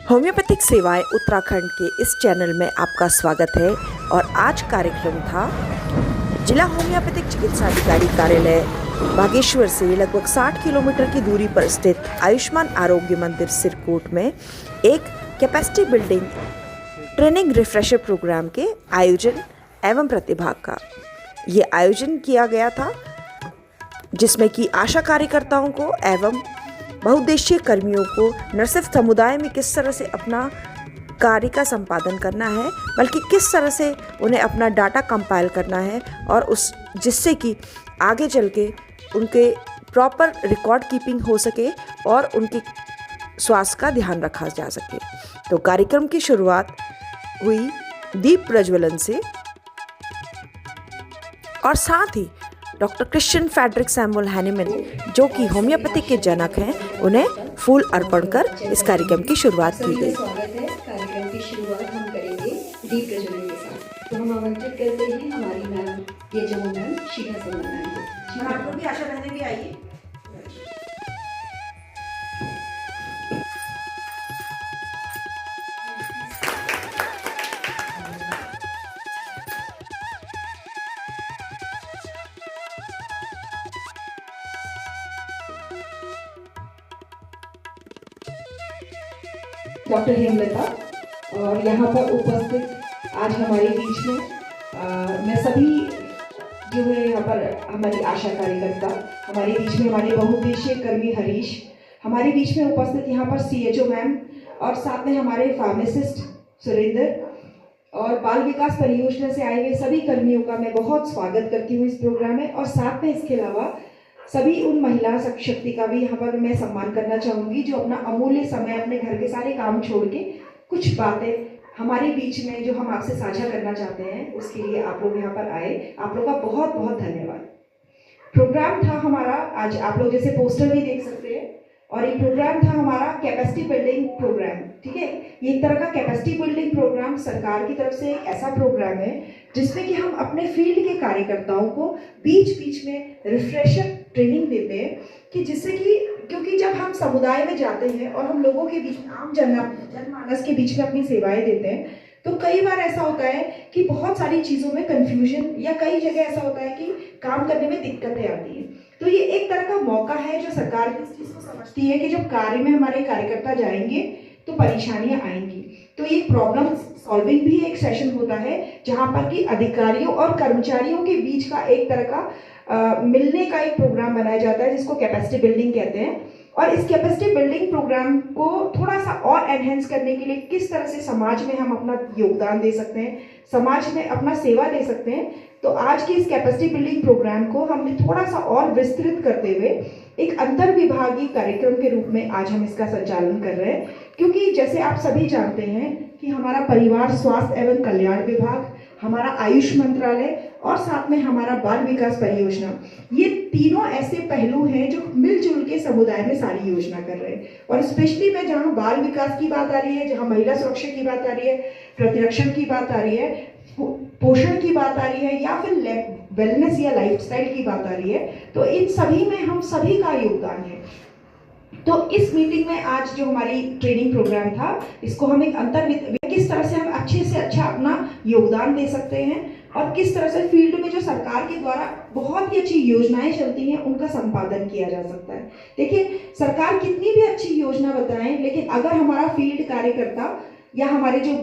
Homeopathic सेवाएं उत्तराखंड के इस चैनल में आपका स्वागत है। और आज कार्यक्रम था जिला होम्योपैथिक चिकित्सा अधिकारी कार्यालय बागेश्वर से लगभग 60 किलोमीटर की दूरी पर स्थित आयुष्मान आरोग्य मंदिर सिरकोट में एक capacity building training refresher programme के आयोजन एवं प्रतिभाग का ये आयोजन किया गया था, जिसमें कि आशा कार्यकर्ताओं को एवं बहुउद्देशीय कर्मियों को न सिर्फ समुदाय में किस तरह से अपना कार्य का संपादन करना है, बल्कि किस तरह से उन्हें अपना डाटा कंपाइल करना है और उस जिससे कि आगे चल के उनके प्रॉपर रिकॉर्ड कीपिंग हो सके और उनके स्वास्थ्य का ध्यान रखा जा सके। तो कार्यक्रम की शुरुआत हुई दीप प्रज्वलन से और साथ ही doctor Christian Frederick Samuel Hahnemann, जो कि होम्योपैथी के जनक हैं, उन्हें फूल अर्पण कर इस कार्यक्रम की शुरुआत की गई। स्वागत है। कार्यक्रम की शुरुआत हम करेंगे दीप प्रज्वलन के साथ। तो हम आमंत्रित करते हैं हमारी मैम यजमो मैम शिखा सिंह मैम को। आप लोग भी आशा बहने भी आइए। डॉक्टर हेमलता और यहाँ पर उपस्थित आज हमारे बीच में मैं सभी जो है यहाँ पर हमारी आशा कार्यकर्ता, हमारे बीच में हमारे बहुउद्देशीय कर्मी हरीश, हमारे बीच में उपस्थित यहाँ पर CHO मैम और साथ में हमारे फार्मासिस्ट सुरेंद्र और बाल विकास परियोजना से आए हुए सभी कर्मियों का मैं बहुत स्वागत करती हूँ इस प्रोग्राम में। और साथ में इसके अलावा सभी उन महिला शक्ति का भी यहाँ पर मैं सम्मान करना चाहूँगी जो अपना अमूल्य समय अपने घर के सारे काम छोड़ के कुछ बातें हमारे बीच में जो हम आपसे साझा करना चाहते हैं, उसके लिए आप लोग यहाँ पर आए। आप लोग का बहुत बहुत धन्यवाद। प्रोग्राम था हमारा आज, आप लोग जैसे पोस्टर भी देख सकते हैं, और ये प्रोग्राम था हमारा कैपेसिटी बिल्डिंग प्रोग्राम। ठीक है, ये एक तरह का कैपेसिटी बिल्डिंग प्रोग्राम सरकार की तरफ से एक ऐसा प्रोग्राम है जिसमें कि हम अपने फील्ड के कार्यकर्ताओं को बीच बीच में रिफ्रेशर ट्रेनिंग देते हैं कि जिससे कि क्योंकि जब हम समुदाय में जाते हैं और हम लोगों के बीच में आम जनमानस के बीच में अपनी सेवाएं देते हैं, तो कई बार ऐसा होता है कि बहुत सारी चीज़ों में कंफ्यूजन या कई जगह ऐसा होता है कि काम करने में दिक्कतें आती हैं। तो ये एक तरह का मौका है जो सरकार इस चीज़ को समझती है कि जब कार्य में हमारे कार्यकर्ता जाएंगे तो परेशानियां आएंगी। तो ये प्रॉब्लम सॉल्विंग भी एक सेशन होता है जहां पर कि अधिकारियों और कर्मचारियों के बीच का एक तरह का मिलने का एक प्रोग्राम बनाया जाता है जिसको कैपेसिटी बिल्डिंग कहते हैं। और इस कैपेसिटी बिल्डिंग प्रोग्राम को थोड़ा सा और एनहेंस करने के लिए किस तरह से समाज में हम अपना योगदान दे सकते हैं, समाज में अपना सेवा दे सकते हैं, तो आज की इस कैपेसिटी बिल्डिंग प्रोग्राम को हमने थोड़ा सा और विस्तृत करते हुए एक अंतर विभागीय कार्यक्रम के रूप में आज हम इसका संचालन कर रहे हैं। क्योंकि जैसे आप सभी जानते हैं कि हमारा परिवार स्वास्थ्य एवं कल्याण विभाग, हमारा आयुष मंत्रालय और साथ में हमारा बाल विकास परियोजना, ये तीनों ऐसे पहलू हैं जो मिलजुल के समुदाय में सारी योजना कर रहे हैं। और स्पेशली में जहाँ बाल विकास की बात आ रही है, जहाँ महिला सुरक्षा की बात आ रही है, प्रतिरक्षण की बात आ रही है, पोषण की बात आ रही है, या फिर वेलनेस या लाइफस्टाइल की बात आ रही है, तो इन सभी में हम सभी का योगदान है। तो इस मीटिंग में आज जो हमारी ट्रेनिंग प्रोग्राम था, इसको हम एक किस तरह से हम अच्छे से अच्छा अपना योगदान दे सकते हैं और किस तरह से फील्ड में जो सरकार के द्वारा बहुत ही अच्छी योजनाएं चलती हैं उनका संपादन किया जा सकता है। देखिए, सरकार कितनी भी अच्छी योजना बताएं, लेकिन अगर हमारा फील्ड कार्यकर्ता या हमारे जो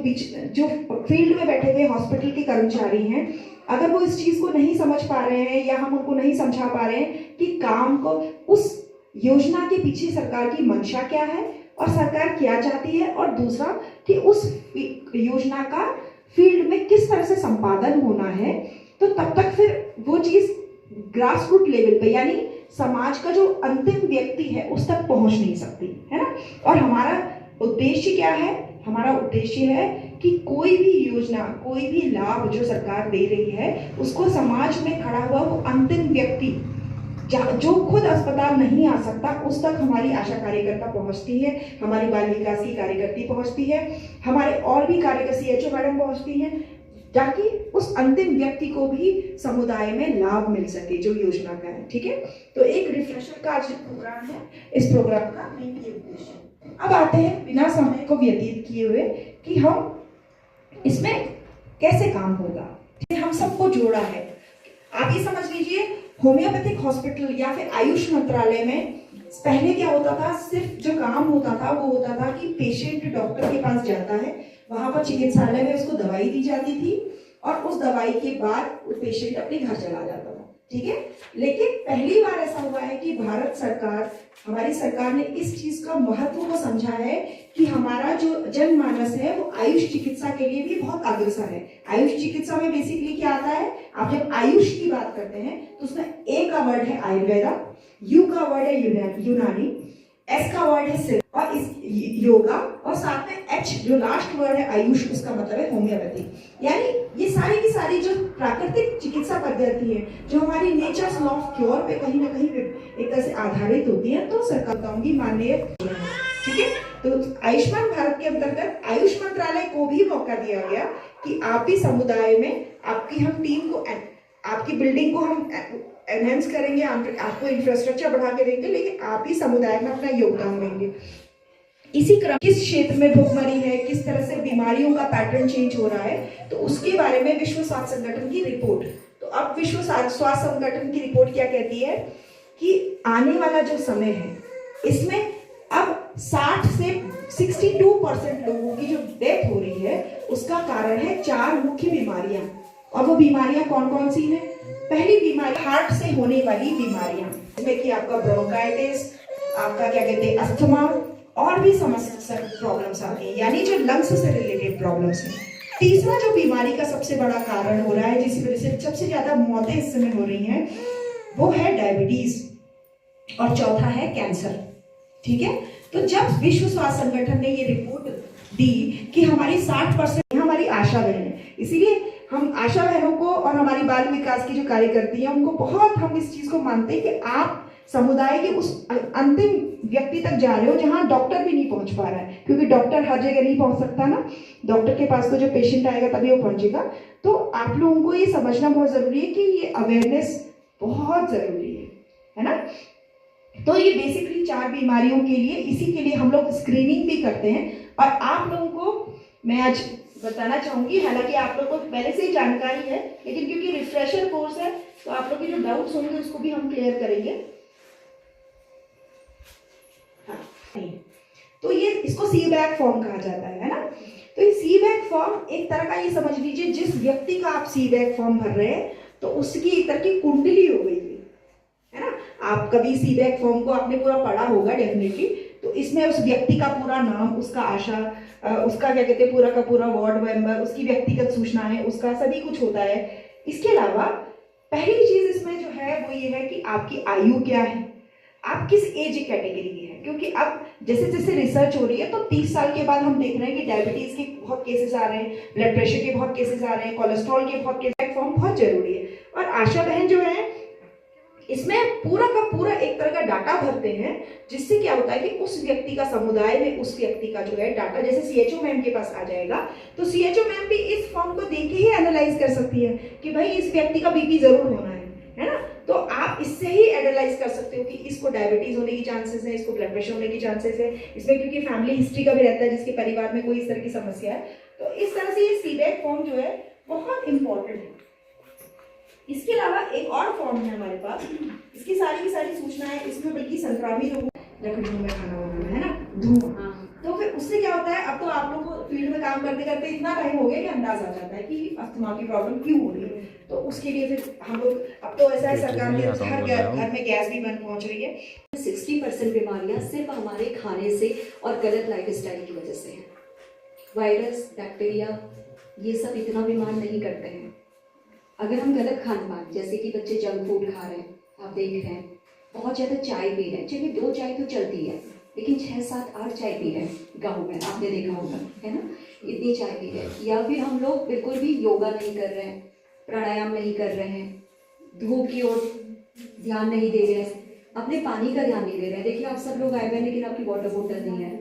फील्ड में बैठे हुए हॉस्पिटल के कर्मचारी हैं, अगर वो इस चीज़ को नहीं समझ पा रहे हैं या हम उनको नहीं समझा पा रहे हैं कि काम को उस योजना के पीछे सरकार की मंशा क्या है और सरकार क्या चाहती है, और दूसरा कि उस योजना का फील्ड में किस तरह से संपादन होना है, तो तब तक फिर वो चीज़ ग्रास रूट लेवल पे यानी समाज का जो अंतिम व्यक्ति है उस तक पहुंच नहीं सकती है ना। और हमारा उद्देश्य क्या है? हमारा उद्देश्य है कि कोई भी योजना, कोई भी लाभ जो सरकार दे रही है, उसको समाज में खड़ा हुआ वो अंतिम व्यक्ति जो खुद अस्पताल नहीं आ सकता, उस तक हमारी आशा कार्यकर्ता पहुंचती है, हमारी बाल विकास की कार्यकर्ती पहुंचती है, हमारे और भी कार्यकर्ता CHO मैडम पहुंचती हैं, ताकि उस अंतिम व्यक्ति को भी समुदाय में लाभ मिल सके जो योजना का है। ठीक है, तो एक रिफ्रेशर का आज प्रोग्राम है, इस प्रोग्राम का मेन ये उद्देश्य है। अब आते हैं बिना समय को व्यतीत किए हुए कि हम इसमें कैसे काम होगा। हम सबको जोड़ा है। आप ये समझ लीजिए, होम्योपैथिक हॉस्पिटल या फिर आयुष मंत्रालय में पहले क्या होता था, सिर्फ जो काम होता था वो होता था कि पेशेंट डॉक्टर के पास जाता है, वहां पर चिकित्सालय में उसको दवाई दी जाती थी और उस दवाई के बाद वो पेशेंट अपने घर चला जाता था। ठीक है, लेकिन पहली बार ऐसा हुआ है कि भारत सरकार, हमारी सरकार ने इस चीज का महत्व को समझा है कि हमारा जो जनमानस है वो आयुष चिकित्सा के लिए भी बहुत अग्रसर है। आयुष चिकित्सा में बेसिकली क्या आता है, आप जब आयुष की बात करते हैं तो उसमें ए का वर्ड है आयुर्वेदा, यू का वर्ड है यूनानी, एस का वर्ड है सिद्ध और इस योगा, और साथ में एच जो लास्ट वर्ड है आयुष, उसका मतलब है होम्योपैथी। यानी ये सारी की सारी जो प्राकृतिक चिकित्सा पद्धति है जो हमारी नेचर्स लॉ ऑफ क्योर पे कहीं ना कहीं एक तरह से आधारित होती है, तो सरकार बताऊंगी माननीय। ठीक है, तो आयुष्मान भारत के अंतर्गत आयुष मंत्रालय को भी मौका दिया गया कि आप भी समुदाय में, आपकी हम टीम को, आपकी बिल्डिंग को हम एनहेंस करेंगे, आपको इंफ्रास्ट्रक्चर बढ़ा के देंगे, लेकिन आप ही समुदाय में अपना योगदान देंगे। इसी क्रम किस क्षेत्र में भुखमरी है, किस तरह से बीमारियों का पैटर्न चेंज हो रहा है, तो उसके बारे में विश्व स्वास्थ्य संगठन की रिपोर्ट। तो अब विश्व स्वास्थ्य संगठन की रिपोर्ट क्या कहती है कि आने वाला जो समय है इसमें अब 60 से 62% लोगों की जो डेथ हो रही है उसका कारण है 4 मुख्य बीमारियां। और वो बीमारियां कौन कौन सी हैं? पहली बीमारी हार्ट से होने वाली बीमारियां, जिसमें कि आपका ब्रोंकाइटिस, आपका क्या कहते हैं अस्थमा, और भी समस्या प्रॉब्लम्स आती हैं, यानी जो लंग्स से रिलेटेड प्रॉब्लम्स हैं। तीसरा जो बीमारी का सबसे बड़ा कारण हो रहा है, जिसकी वजह से सबसे ज्यादा मौतें इस समय हो रही हैं, वो है डायबिटीज, और चौथा है कैंसर। ठीक है, तो जब विश्व स्वास्थ्य संगठन ने ये रिपोर्ट दी कि हमारी 60% हमारी आशा बहन है, इसीलिए हम आशा बहनों को और हमारी बाल विकास की जो कार्यकर्ती हैं उनको बहुत हम इस चीज को मानते हैं कि आप समुदाय के उस अंतिम व्यक्ति तक जा रहे हो जहां डॉक्टर भी नहीं पहुंच पा रहा है, क्योंकि डॉक्टर हर जगह नहीं पहुंच सकता ना, डॉक्टर के पास तो जो पेशेंट आएगा तभी वो पहुंचेगा। तो आप लोगों को ये समझना बहुत जरूरी है कि ये अवेयरनेस बहुत जरूरी है ना। तो ये बेसिकली 4 बीमारियों के लिए, इसी के लिए हम लोग स्क्रीनिंग भी करते हैं। और आप लोगों को मैं आज बताना चाहूंगी, हालांकि आप लोगों को पहले से ही जानकारी है, लेकिन क्योंकि रिफ्रेशर कोर्स है तो आप लोग के जो डाउट्स होंगे उसको भी हम क्लियर करेंगे। तो ये इसको सीबैक फॉर्म कहा जाता है ना। तो ये सीबैक फॉर्म एक तरह का, ये समझ लीजिए जिस व्यक्ति का आप सीबैक फॉर्म भर रहे हैं तो उसकी एक तरह की कुंडली हो गई है ना। आप कभी सीबैक फॉर्म को आपने पूरा पढ़ा होगा डेफिनेटली, तो इसमें उस व्यक्ति का पूरा नाम, उसका आशा, उसका क्या कहते हैं पूरा का पूरा वार्ड मेंबर, उसकी व्यक्तिगत सूचनाएं, उसका सभी कुछ होता है। इसके अलावा पहली चीज इसमें जो है वो ये है कि आपकी आयु क्या है, आप किस एज कैटेगरी के हैं, क्योंकि अब जैसे जैसे रिसर्च हो रही है तो 30 साल के बाद हम देख रहे हैं कि डायबिटीज के बहुत केसेस आ रहे हैं, ब्लड प्रेशर के बहुत केसेस आ रहे हैं, कोलेस्ट्रॉल के बहुत केसेस, फॉर्म बहुत जरूरी है। और आशा बहन जो है इसमें पूरा का पूरा एक तरह का डाटा भरते हैं, जिससे क्या होता है कि उस व्यक्ति का, समुदाय में उस व्यक्ति का जो है डाटा, जैसे सीएचओ मैम के पास आ जाएगा तो सीएचओ मैम भी इस फॉर्म को देख के ही एनालाइज कर सकती है कि भाई इस व्यक्ति का बीपी जरूर होना है ना। तो आप इससे ही एनालाइज कर सकते हो कि इसको डायबिटीज होने की चांसेस है, इसको ब्लड प्रेशर होने की चांसेस है, इसमें क्योंकि फैमिली हिस्ट्री का भी रहता है जिसके परिवार में कोई इस तरह की समस्या है। तो इस तरह से ये सीबैक फॉर्म जो है बहुत इंपॉर्टेंट है। इसके अलावा एक और फॉर्म है हमारे पास, इसकी सारी की सारी सूचनाएं, इसमें बल्कि संक्रामी रोगों, लकड़ियों में खाना बनाना है ना, धुआं, तो फिर उससे क्या होता है, अब तो आप लोग को फील्ड में काम करते करते इतना टाइम हो गया कि अंदाज आ जाता है कि अस्थमा की प्रॉब्लम क्यों हो रही है। तो उसके लिए फिर हम लोग, अब तो ऐसा है सरकार ने हर घर में गैस भी बन पहुंच रही है। 60% बीमारियां सिर्फ हमारे खाने से और गलत लाइफस्टाइल की वजह से है। वायरस, बैक्टीरिया, ये सब इतना बीमार नहीं करते हैं। अगर हम गलत खान पान, जैसे कि बच्चे जंक फूड खा रहे हैं, आप देख रहे हैं, बहुत ज़्यादा चाय पी रहे हैं, चलिए 2 चाय तो चलती है, लेकिन 6, 7, 8 चाय पी रहे हैं गाँव में, आपने देखा होगा है ना, इतनी चाय पी रहे हैं। या फिर हम लोग बिल्कुल भी योगा नहीं कर रहे हैं, प्राणायाम नहीं कर रहे हैं, धूप की ओर ध्यान नहीं दे रहे हैं, अपने पानी का ध्यान नहीं दे रहे हैं। देखिए आप सब लोग आए हुए हैं लेकिन आपकी वाटर बोतल नहीं है,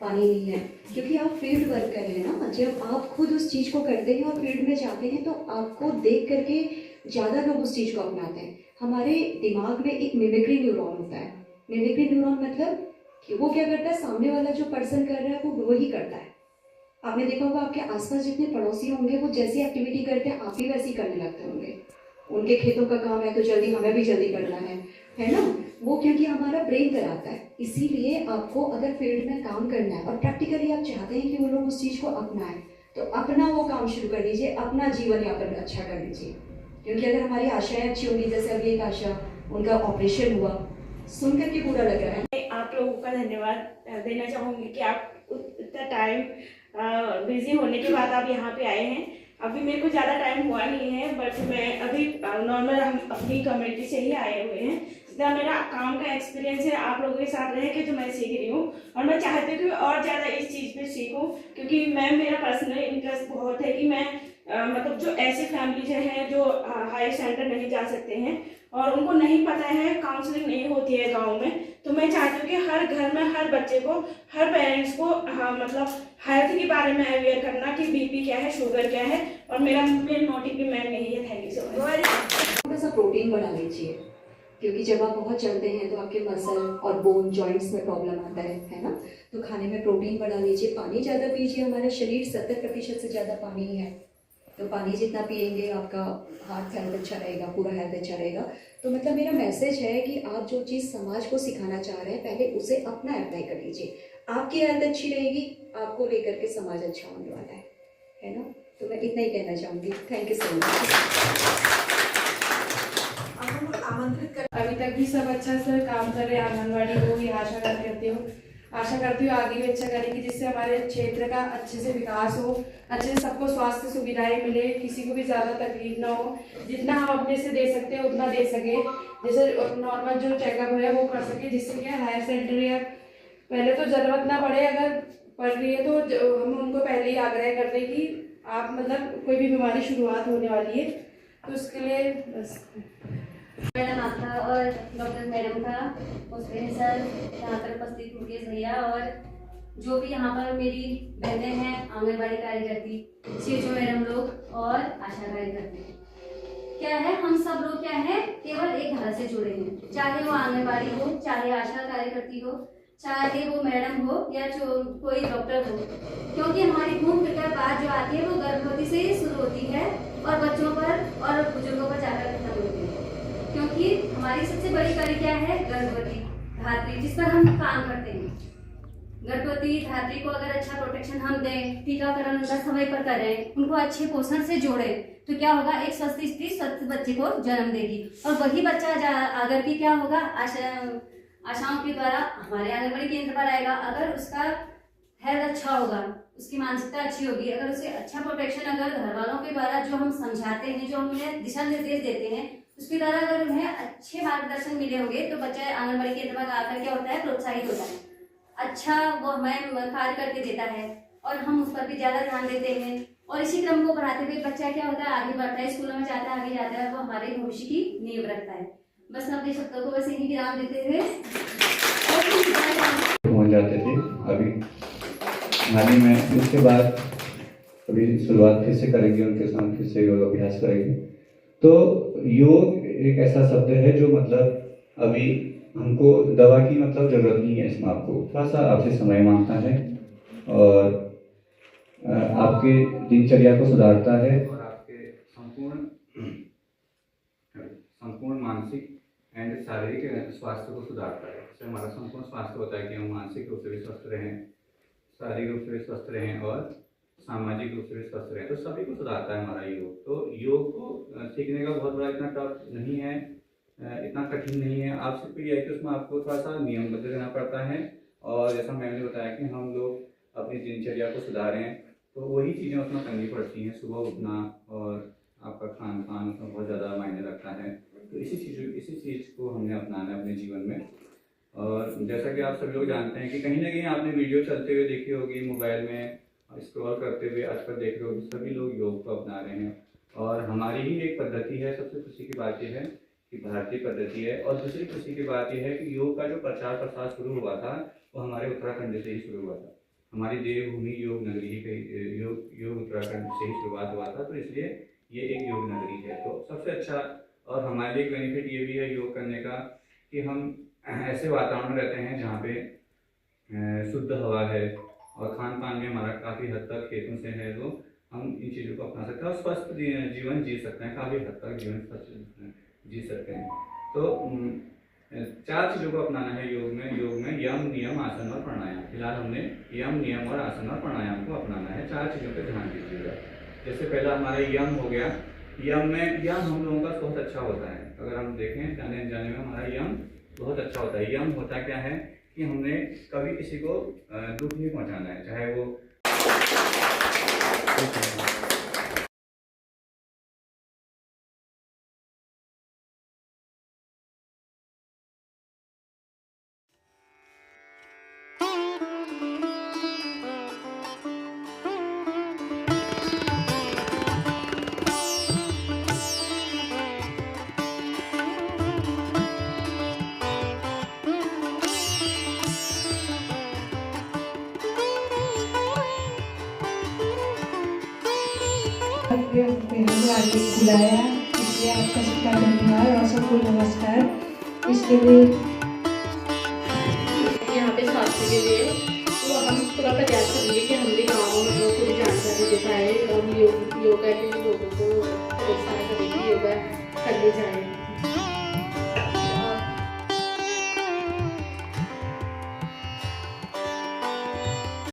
पानी नहीं है, क्योंकि आप फील्ड वर्क कर रहे हैं ना। जब आप खुद उस चीज़ को करते हैं और फील्ड में जाते हैं तो आपको देख करके ज़्यादा लोग उस चीज़ को अपनाते हैं। हमारे दिमाग में एक मिमिक्री न्यूरॉन होता है। मिमिक्री न्यूरॉन मतलब कि वो क्या करता है, सामने वाला जो पर्सन कर रहा है वो वही करता है। आपने देखा होगा आपके आसपास जितने पड़ोसी होंगे वो जैसी एक्टिविटी करते हैं आप भी वैसी करने लगते होंगे। उनके खेतों का काम है तो जल्दी हमें भी जल्दी करना है ना। वो क्योंकि हमारा ब्रेन कराता है। इसीलिए आपको अगर फील्ड में काम करना है और प्रैक्टिकली आप चाहते हैं कि वो लोग उस चीज़ को अपनाएं, तो अपना वो काम शुरू कर दीजिए, अपना जीवन यापन अच्छा कर लीजिए। क्योंकि अगर हमारी आशाएं अच्छी होंगी, जैसे अभी एक आशा, उनका ऑपरेशन हुआ, सुन करके बुरा लग रहा है। आप लोगों का धन्यवाद देना चाहूँगी कि आप इतना टाइम बिजी होने के बाद आप यहाँ पे आए हैं। अभी मेरे को ज़्यादा टाइम हुआ नहीं है, बट मैं अभी नॉर्मल हम अपनी कम्युनिटी से ही आए हुए हैं। जितना मेरा काम का एक्सपीरियंस है आप लोगों के साथ रह के जो मैं सीख रही हूँ, और मैं चाहती हूँ कि और ज़्यादा इस चीज़ पे सीखूँ, क्योंकि मेरा पर्सनल इंटरेस्ट बहुत है कि मैं मतलब जो ऐसी फैमिली हैं जो हायर सेंटर नहीं जा सकते हैं और उनको नहीं पता है, काउंसलिंग नहीं होती है गाँव में, तो मैं चाहती हूँ कि हर घर में हर बच्चे को, हर पेरेंट्स को मतलब हेल्थ के बारे में अवेयर करना कि बीपी क्या है, शुगर क्या है, और मेरा मेन मोटिव भी मैम यही है। Thank you so much. थोड़ा सा प्रोटीन बढ़ा लीजिए, क्योंकि जब आप बहुत चलते हैं तो आपके मसल और बोन जॉइंट्स में प्रॉब्लम आता है ना। तो खाने में प्रोटीन बढ़ा लीजिए, पानी ज़्यादा पीजिए। हमारा शरीर 70% से ज़्यादा पानी ही है, तो पानी जितना पिएंगे आपका हार्ट हेल्थ अच्छा रहेगा, पूरा हेल्थ अच्छा रहेगा। तो मतलब मेरा मैसेज है कि आप जो चीज़ समाज को सिखाना चाह रहे हैं पहले उसे अपना अप्लाई कर लीजिए। आपकी हेल्थ अच्छी रहेगी, आपको लेकर के समाज अच्छा होने वाला है ना। तो मैं इतना ही कहना चाहूँगी। Thank you so much. अभी तक भी सब अच्छा से काम कर रहे हैं आंगनबाड़ी को, ये आशा करती हूँ आगे भी अच्छा करेंगे, जिससे हमारे क्षेत्र का अच्छे से विकास हो, अच्छे से सबको स्वास्थ्य सुविधाएं मिले, किसी को भी ज़्यादा तकलीफ ना हो। जितना हम अपने से दे सकते हैं उतना दे सके, जैसे नॉर्मल जो चेकअप है वो कर सके, जिससे क्या हायर सेंटर या पहले तो ज़रूरत ना पड़े, अगर पड़ रही है तो हम उनको पहले ही आग्रह कर दें कि आप मतलब कोई भी बीमारी शुरुआत होने वाली है तो उसके लिए बस। मैडम आपका और डॉक्टर मैडम का, उसके सर, यहाँ पर उपस्थित मुकेश भैया और जो भी यहाँ पर मेरी बहनें हैं आंगनबाड़ी कार्यकर्ती, सीएचओ मैडम लोग और आशा कार्यकर्ती। क्या है, हम सब लोग क्या है केवल एक धारा से जुड़े हैं, चाहे वो आंगनबाड़ी हो, चाहे आशा कार्यकर्ती हो, चाहे वो मैडम हो या जो कोई डॉक्टर हो। क्योंकि हमारी घूम फिर कर बात जो आती है वो गर्भवती से ही शुरू होती है और बच्चों पर और बुजुर्गों पर जाकर खत्म होती है। क्योंकि हमारी सबसे बड़ी कड़ी क्या है, गर्भवती धात्री, जिस पर हम काम करते हैं। गर्भवती धात्री को अगर अच्छा प्रोटेक्शन हम दें, टीकाकरण उनका समय पर करें, उनको अच्छे पोषण से जोड़ें, तो क्या होगा, एक स्वस्थ स्त्री स्वस्थ बच्चे को जन्म देगी। और वही बच्चा अगर भी क्या होगा, आशाओं के द्वारा हमारे आंगनबाड़ी केंद्र पर आएगा। अगर उसका हेल्थ अच्छा होगा, उसकी मानसिकता अच्छी होगी, अगर उसे अच्छा प्रोटेक्शन अगर घर वालों के द्वारा जो हम समझाते हैं, जो हम उन्हें दिशा निर्देश देते हैं, उसके द्वारा अगर उन्हें अच्छे मार्गदर्शन मिले होंगे तो बच्चा आंगनबाड़ी केंद्र पर आकर क्या होता है, प्रोत्साहित होता है, अच्छा वो हमें कार्य करके देता है और हम उस पर भी ज़्यादा ध्यान देते हैं। और इसी क्रम को बढ़ाते हुए बच्चा क्या होता है, आगे बढ़ता है, स्कूलों में जाता है, आगे जाता है, वो हमारे भविष्य की नींव रखता है। बस मैं अपने शब्दों को बस यही विराम देते हुए पहुँच जाते थे। अभी हाल ही में उसके बाद अभी शुरुआत फिर से करेंगे, उनके साथ फिर से योग अभ्यास करेंगे। तो योग एक ऐसा शब्द है जो मतलब अभी हमको दवा की मतलब ज़रूरत नहीं है, इसमें आपको थोड़ा सा आपसे समय मांगता है और आपके दिनचर्या को सुधारता है और आपके संपूर्ण मानसिक एंड शारीरिक स्वास्थ्य को सुधारता है। इससे हमारा संपूर्ण स्वास्थ्य होता है कि हम मानसिक रूप से भी स्वस्थ रहें, शारीरिक रूप से भी स्वस्थ रहें और सामाजिक रूप से भी स्वस्थ रहें। तो सभी को सुधारता है हमारा योग। तो योग को सीखने का बहुत बड़ा इतना टफ नहीं है, इतना कठिन नहीं है। आप सिर्फ ये है कि उसमें आपको थोड़ा सा नियमबद्ध रहना पड़ता है और जैसा मैंने बताया कि हम लोग अपनी दिनचर्या को सुधारें, तो वही चीज़ें उसमें करनी पड़ती हैं। सुबह उठना और आपका खान पान उसमें बहुत ज़्यादा मायने रखता है। तो इसी चीज़ को हमने अपनाना है अपने जीवन में। और जैसा कि आप सभी लोग जानते हैं कि कहीं ना कहीं आपने वीडियो चलते हुए देखी होगी, मोबाइल में स्क्रॉल करते हुए आजकल देख रहे हो, सभी लोग योग को अपना रहे हैं और हमारी ही एक पद्धति है। सबसे खुशी की बात यह है कि भारतीय पद्धति है। और दूसरी खुशी की बात यह है कि योग का जो प्रचार प्रसार शुरू हुआ था वो हमारे उत्तराखंड से ही शुरू हुआ था। हमारी देवभूमि योग नगरी योग उत्तराखंड से ही शुरुआत हुआ था, तो इसलिए ये एक योग नगरी है। तो सबसे अच्छा और हमारे लिए बेनिफिट ये भी है योग करने का कि हम ऐसे वातावरण में रहते हैं जहाँ पे शुद्ध हवा है और खान पान भी हमारा काफ़ी हद तक खेतों से है, तो हम इन चीज़ों को अपना सकते हैं और स्वस्थ जीवन जी सकते हैं, काफ़ी हद तक जीवन स्वस्थ जी सकते हैं। तो 4 चीज़ों को अपनाना है योग में यम, नियम, आसन और प्राणायाम। फिलहाल हमने यम, नियम और आसन और प्राणायाम को अपनाना है। 4 चीज़ों पर ध्यान दीजिएगा। जैसे पहला हमारा यम हो गया। यम हम लोगों का बहुत अच्छा होता है, अगर हम देखें जाने में हमारा यम बहुत अच्छा होता है। यम होता क्या है कि हमने कभी किसी को दुख नहीं पहुंचाना है, चाहे वो हमें आगे बुलाया, इसलिए आपका सबका धन्यवाद और सबको नमस्कार। इसके लिए यहाँ पे स्वास्थ्य के लिए तो हम पूरा प्रयास करेंगे कि हम भी गाँव में लोगों को जानकारी दे पाए, हम योगा के लोगों को प्रोत्साहन करेंगे, योगा करने जाएँ।